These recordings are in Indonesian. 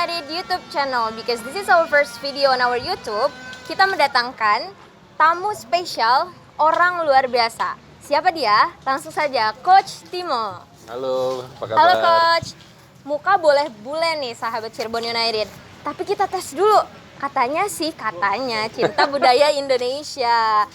United YouTube channel because this is our first video on our YouTube. Kita mendatangkan tamu spesial, orang luar biasa. Siapa dia? Langsung saja, Coach Timo. Halo, apa kabar? Halo Coach. Muka boleh bule nih sahabat Cirebon United. Tapi kita tes dulu. Katanya cinta budaya Indonesia.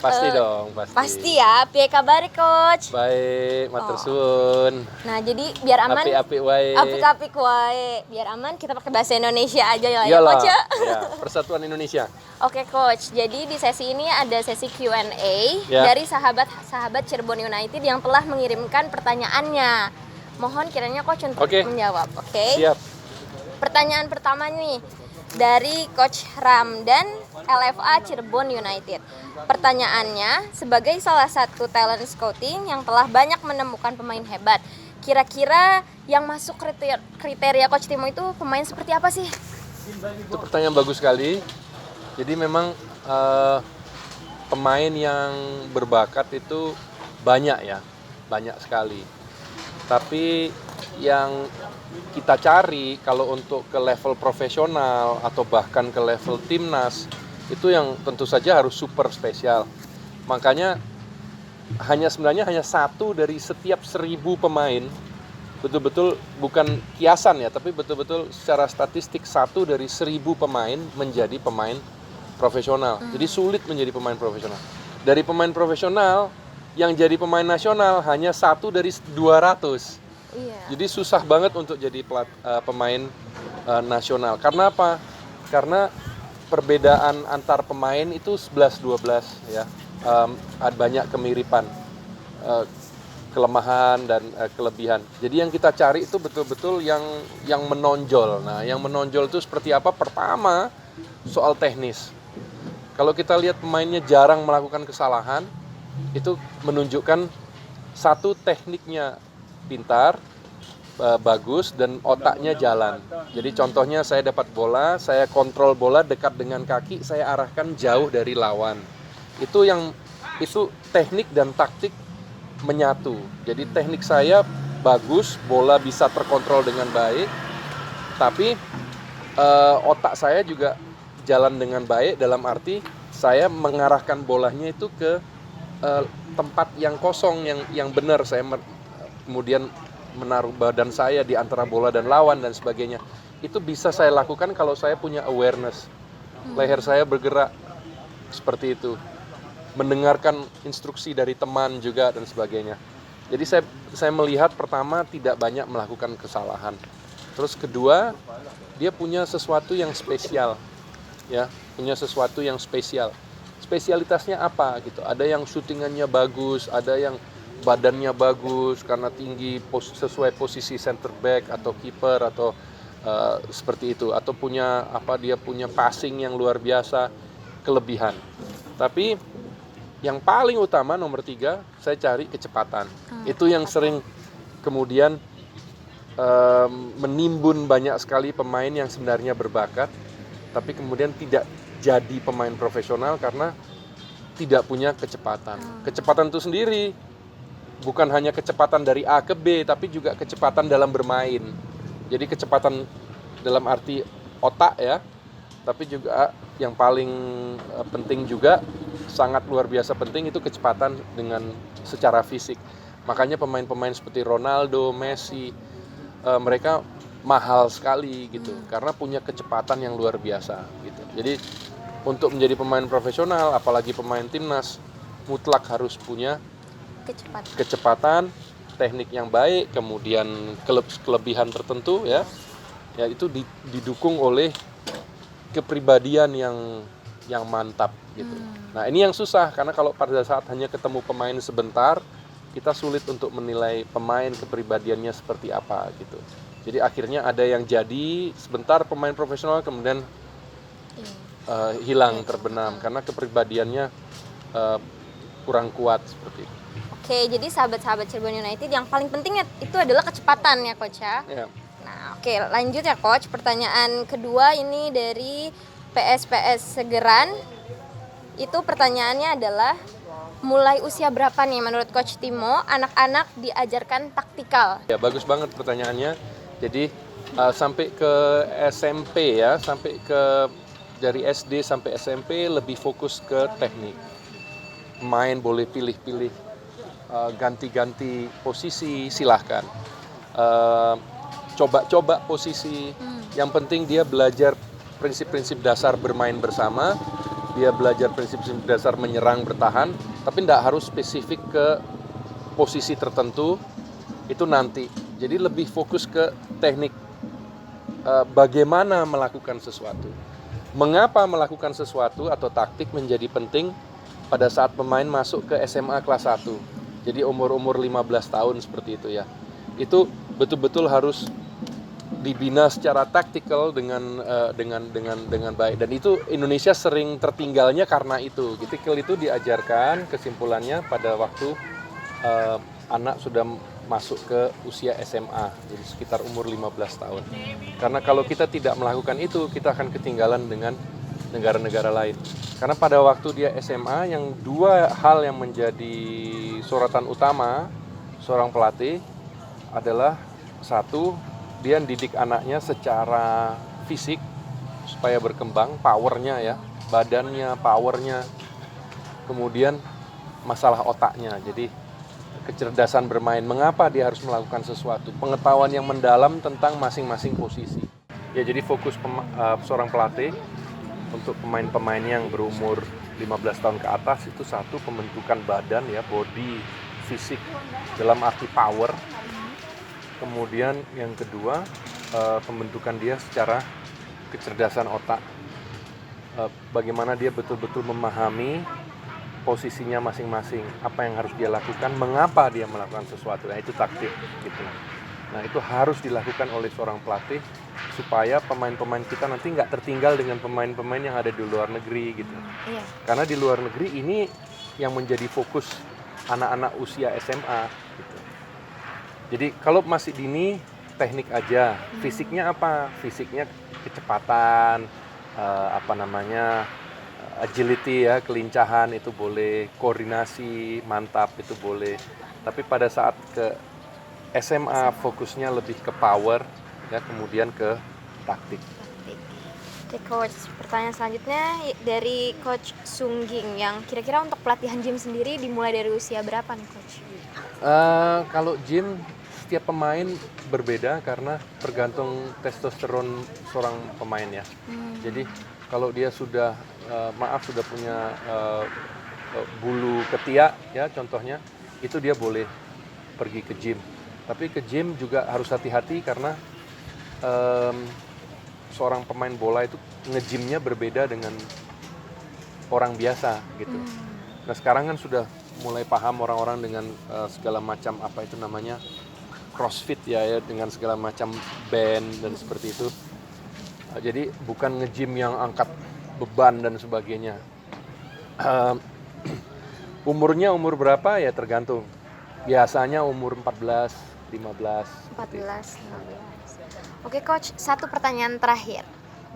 Pasti dong, pasti. Pasti ya. Piye kabar Coach? Baik, matur suwun. Nah, jadi biar aman. Apik-apik wae. Apik-apik wae. Biar aman kita pakai bahasa Indonesia aja ya, Iyalah, Coach ya. ya, Persatuan Indonesia. Oke Coach, jadi di sesi ini ada sesi Q&A Ya. dari sahabat-sahabat Cirebon United yang telah mengirimkan pertanyaannya. Mohon kiranya Coach untuk Oke. menjawab, oke? Siap. Pertanyaan pertama nih dari Coach Ramdan LFA Cirebon United. Pertanyaannya, sebagai salah satu talent scouting yang telah banyak menemukan pemain hebat, kira-kira yang masuk kriteria Coach Timo itu pemain seperti apa sih? Itu pertanyaan bagus sekali. Jadi memang pemain yang berbakat itu banyak ya, banyak sekali. Tapi yang kita cari kalau untuk ke level profesional atau bahkan ke level timnas, itu yang tentu saja harus super spesial. Makanya sebenarnya hanya satu dari setiap 1.000 pemain, betul-betul bukan kiasan ya, tapi betul-betul secara statistik satu dari 1.000 pemain menjadi pemain profesional. Jadi sulit menjadi pemain profesional. Dari pemain profesional yang jadi pemain nasional hanya satu dari 200. Iya. Jadi susah banget untuk jadi pemain nasional. Karena apa? Karena perbedaan antar pemain itu 11-12 ya. Ada banyak kemiripan, kelemahan dan kelebihan. Jadi yang kita cari itu betul-betul yang menonjol. Nah, yang menonjol itu seperti apa? Pertama, soal teknis. Kalau kita lihat pemainnya jarang melakukan kesalahan, itu menunjukkan satu, tekniknya pintar, bagus, dan otaknya jalan. Jadi contohnya saya dapat bola, saya kontrol bola dekat dengan kaki, saya arahkan jauh dari lawan. Itu teknik dan taktik menyatu. Jadi teknik saya bagus, bola bisa terkontrol dengan baik, tapi otak saya juga jalan dengan baik, dalam arti saya mengarahkan bolanya itu ke tempat yang kosong, yang benar. Saya kemudian menaruh badan saya di antara bola dan lawan dan sebagainya. Itu bisa saya lakukan kalau saya punya awareness. Leher saya bergerak seperti itu. Mendengarkan instruksi dari teman juga dan sebagainya. Jadi saya melihat pertama tidak banyak melakukan kesalahan. Terus kedua, dia punya sesuatu yang spesial. Ya, punya sesuatu yang spesial. Spesialitasnya apa gitu? Ada yang syutingannya bagus, ada yang badannya bagus karena tinggi sesuai posisi center back atau kiper atau seperti itu, atau dia punya passing yang luar biasa, kelebihan. Tapi yang paling utama nomor 3, saya cari kecepatan. Itu yang sering kemudian menimbun banyak sekali pemain yang sebenarnya berbakat tapi kemudian tidak jadi pemain profesional karena tidak punya kecepatan. Kecepatan itu sendiri bukan hanya kecepatan dari A ke B, tapi juga kecepatan dalam bermain. Jadi kecepatan dalam arti otak ya, tapi juga yang paling penting juga, sangat luar biasa penting, itu kecepatan dengan secara fisik. Makanya pemain-pemain seperti Ronaldo, Messi, mereka mahal sekali gitu, karena punya kecepatan yang luar biasa gitu. Jadi untuk menjadi pemain profesional, apalagi pemain timnas, mutlak harus punya kecepatan, teknik yang baik, kemudian kelebihan tertentu ya itu didukung oleh kepribadian yang mantap gitu. Nah, ini yang susah, karena kalau pada saat hanya ketemu pemain sebentar, kita sulit untuk menilai pemain kepribadiannya seperti apa gitu. Jadi akhirnya ada yang jadi sebentar pemain profesional kemudian hilang, terbenam karena kepribadiannya kurang kuat seperti itu. Oke, jadi sahabat-sahabat Cirebon United yang paling penting itu adalah kecepatan ya Coach ya. Ya. Nah, oke, lanjut ya Coach. Pertanyaan kedua ini dari PSPS Segeran. Itu pertanyaannya adalah, mulai usia berapa nih menurut Coach Timo anak-anak diajarkan taktikal? Ya, bagus banget pertanyaannya. Jadi Sampai ke SMP ya, sampai ke dari SD sampai SMP lebih fokus ke teknik. Main boleh pilih-pilih, ganti-ganti posisi silahkan. Coba-coba posisi. Yang penting dia belajar prinsip-prinsip dasar bermain bersama, dia belajar prinsip-prinsip dasar menyerang bertahan, tapi tidak harus spesifik ke posisi tertentu, itu nanti. Jadi lebih fokus ke teknik, bagaimana melakukan sesuatu. Mengapa melakukan sesuatu atau taktik menjadi penting pada saat pemain masuk ke SMA kelas 1. Jadi umur-umur 15 tahun seperti itu ya. Itu betul-betul harus dibina secara taktikal dengan baik, dan itu Indonesia sering tertinggalnya karena itu. Taktikal itu diajarkan kesimpulannya pada waktu anak sudah masuk ke usia SMA, jadi sekitar umur 15 tahun. Karena kalau kita tidak melakukan itu, kita akan ketinggalan dengan negara-negara lain. Karena pada waktu dia SMA, yang dua hal yang menjadi sorotan utama seorang pelatih adalah, satu, dia didik anaknya secara fisik supaya berkembang, powernya ya, badannya, powernya, kemudian masalah otaknya. Jadi kecerdasan bermain, mengapa dia harus melakukan sesuatu, pengetahuan yang mendalam tentang masing-masing posisi. Ya, jadi fokus seorang pelatih untuk pemain-pemain yang berumur 15 tahun ke atas itu, satu, pembentukan badan ya, body, fisik dalam arti power. Kemudian yang kedua, pembentukan dia secara kecerdasan otak. Bagaimana dia betul-betul memahami posisinya masing-masing, apa yang harus dia lakukan, mengapa dia melakukan sesuatu. Nah, itu taktik gitu. Nah, itu harus dilakukan oleh seorang pelatih supaya pemain-pemain kita nanti nggak tertinggal dengan pemain-pemain yang ada di luar negeri gitu. Iya. Karena di luar negeri ini yang menjadi fokus anak-anak usia SMA gitu. Jadi kalau masih dini, teknik aja. Fisiknya apa? Fisiknya kecepatan, agility ya, kelincahan itu boleh, koordinasi mantap itu boleh. Tapi pada saat ke SMA fokusnya lebih ke power ya, kemudian ke taktik. Oke coach, pertanyaan selanjutnya dari coach Sungging, yang kira-kira untuk pelatihan gym sendiri dimulai dari usia berapa nih coach? Kalau gym, setiap pemain berbeda karena tergantung testosteron seorang pemain ya. Jadi kalau dia sudah sudah punya bulu ketiak ya contohnya, itu dia boleh pergi ke gym. Tapi ke gym juga harus hati-hati karena seorang pemain bola itu nge-gymnya berbeda dengan orang biasa gitu. Nah, sekarang kan sudah mulai paham orang-orang dengan segala macam apa itu namanya crossfit ya, dengan segala macam band dan seperti itu. Jadi bukan nge-gym yang angkat beban dan sebagainya. Umurnya umur berapa ya tergantung. Biasanya umur 14, 15. 14, 15. Oke coach, satu pertanyaan terakhir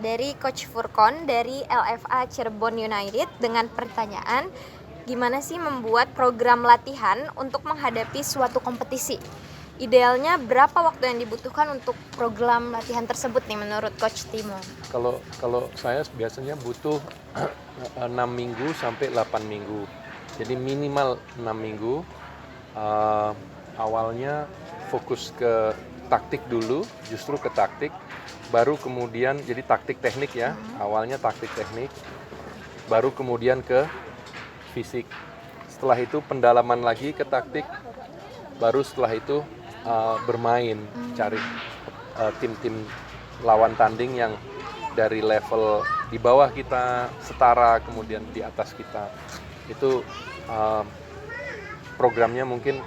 dari coach Furkon dari LFA Cirebon United dengan pertanyaan, gimana sih membuat program latihan untuk menghadapi suatu kompetisi? Idealnya berapa waktu yang dibutuhkan untuk program latihan tersebut nih menurut Coach Timo? Kalau saya biasanya butuh 6 minggu sampai 8 minggu. Jadi minimal 6 minggu. Awalnya fokus ke taktik dulu, justru ke taktik. Baru kemudian jadi taktik teknik ya. Awalnya taktik teknik. Baru kemudian ke fisik. Setelah itu pendalaman lagi ke taktik. Baru setelah itu bermain, cari tim-tim lawan tanding yang dari level di bawah kita, setara, kemudian di atas kita. Itu programnya mungkin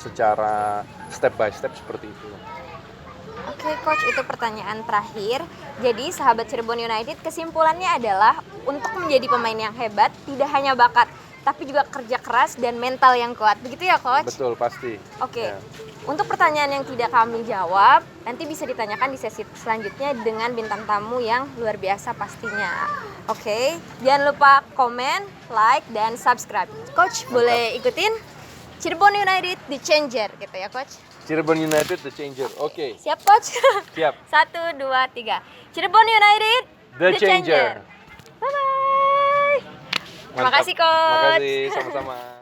secara step by step seperti itu. Oke coach, itu pertanyaan terakhir. Jadi sahabat Cirebon United, kesimpulannya adalah untuk menjadi pemain yang hebat tidak hanya bakat, tapi juga kerja keras dan mental yang kuat. Begitu ya coach? Betul, pasti. Oke. Ya. Untuk pertanyaan yang tidak kami jawab, nanti bisa ditanyakan di sesi selanjutnya dengan bintang tamu yang luar biasa pastinya. Oke, jangan lupa komen, like, dan subscribe. Coach, boleh ikutin Cirebon United The Changer gitu ya Coach? Cirebon United the changer. Oke. Siap coach? Siap. 1, 2, 3. Cirebon United The changer. Bye bye. Terima Mantap. kasih coach. Makasih, sama-sama.